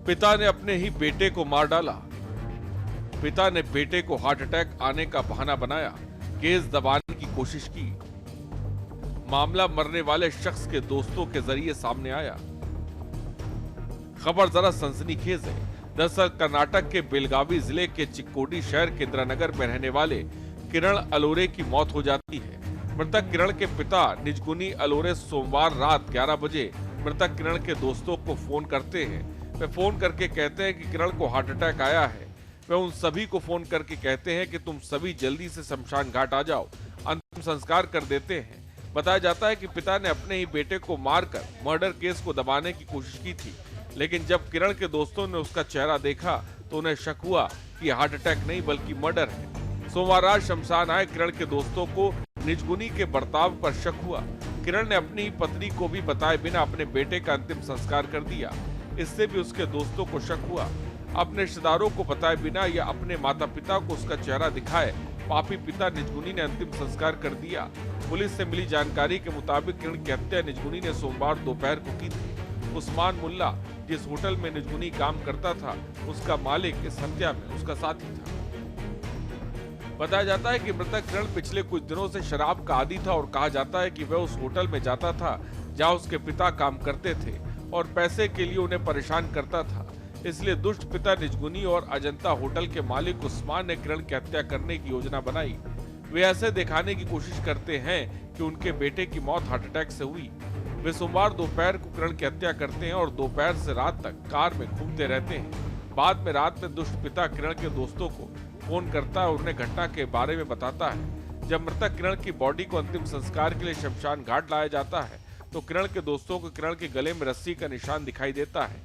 पिता ने अपने ही बेटे को मार डाला। पिता ने बेटे को हार्ट अटैक आने का बहाना बनाया, केस दबाने की कोशिश की। मामला मरने वाले शख्स के दोस्तों के जरिए सामने आया। खबर जरा सनसनीखेज है। दरअसल कर्नाटक के बेलगावी जिले के चिक्कोडी शहर के इंदिरानगर में रहने वाले किरण अलोरे की मौत हो जाती है। मृतक किरण के पिता निजगुनी अलोरे सोमवार रात 11 बजे मृतक किरण के दोस्तों को फोन करते हैं। वे फोन करके कहते हैं कि किरण को हार्ट अटैक आया है। वे उन सभी को फोन करके कहते हैं कि तुम सभी जल्दी से शमशान घाट आ जाओ, अंतिम संस्कार कर देते हैं। बताया जाता है कि पिता ने अपने ही बेटे को मारकर मर्डर केस को दबाने की कोशिश की थी, लेकिन जब किरण के दोस्तों ने उसका चेहरा देखा तो उन्हें शक हुआ कि हार्ट अटैक नहीं बल्कि मर्डर है। सोमवार रात शमशान आए किरण के दोस्तों को निजगुनी के बर्ताव पर शक हुआ। किरण ने अपनी पत्नी को भी बताए बिना अपने बेटे का अंतिम संस्कार कर दिया। इससे भी उसके दोस्तों को शक हुआ। अपने रिश्तेदारों को बताए बिना या अपने माता पिता को उसका चेहरा दिखाए पापी पिता निजगुनी ने अंतिम संस्कार कर दिया। पुलिस से मिली जानकारी के मुताबिक किरण की हत्या निजगुनी ने सोमवार दोपहर को की थी। उस्मान मुल्ला, जिस होटल में निजगुनी काम करता था, उसका मालिक इस हत्या में उसका साथी था। बताया जाता है कि मृतक किरण पिछले कुछ दिनों से शराब का आदी था और कहा जाता है कि वह उस होटल में जाता था जहां उसके पिता काम करते थे और पैसे के लिए उन्हें परेशान करता था। इसलिए दुष्ट पिता निजगुनी और अजंता होटल के मालिक उस्मान ने किरण की हत्या करने की योजना बनाई। वे ऐसे दिखाने की कोशिश करते हैं कि उनके बेटे की मौत हार्ट अटैक से हुई। वे सोमवार दोपहर को किरण की हत्या करते हैं और दोपहर से रात तक कार में घूमते रहते हैं। बाद में रात में दुष्ट पिता किरण के दोस्तों को फोन करता है और उन्हें घटना के बारे में बताता है। जब मृतक किरण की बॉडी को अंतिम संस्कार के लिए शमशान घाट लाया जाता है तो किरण के दोस्तों को किरण के गले में रस्सी का निशान दिखाई देता है।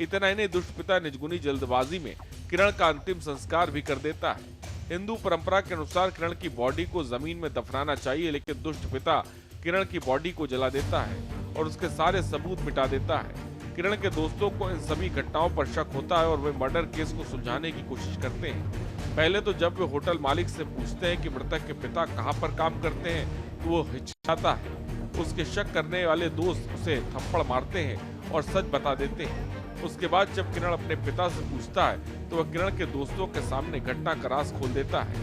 इतना ही नहीं, दुष्ट पिता निजगुनी जल्दबाजी में किरण का अंतिम संस्कार भी कर देता है। हिंदू परंपरा के अनुसार किरण की बॉडी को जमीन में दफनाना चाहिए, लेकिन दुष्ट पिता किरण की बॉडी को जला देता है और उसके सारे सबूत मिटा देता है। किरण के दोस्तों को इन सभी घटनाओं पर शक होता है और वे मर्डर केस को सुलझाने की कोशिश करते हैं। पहले तो जब वे होटल मालिक से पूछते हैं कि मृतक के पिता कहां पर काम करते हैं तो वो हिचकिचाता है। उसके शक करने वाले दोस्त उसे थप्पड़ मारते हैं और सच बता देते हैं। उसके बाद जब किरण अपने पिता से पूछता है तो वह किरण के दोस्तों के सामने घटना का राज खोल देता है।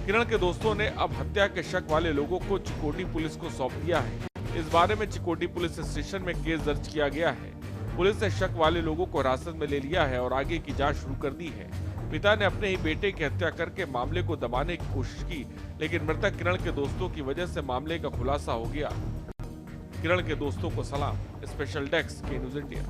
किरण के दोस्तों ने अब हत्या के शक वाले लोगों को चिकोडी पुलिस को सौंप दिया है। इस बारे में चिकोडी पुलिस स्टेशन में केस दर्ज किया गया है। पुलिस ने शक वाले लोगों को हिरासत में ले लिया है और आगे की जांच शुरू कर दी है। पिता ने अपने ही बेटे की हत्या करके मामले को दबाने की कोशिश की, लेकिन मृतक किरण के दोस्तों की वजह से मामले का खुलासा हो गया। किरण के दोस्तों को सलाम। स्पेशल डेस्क के न्यूज़ इंडिया।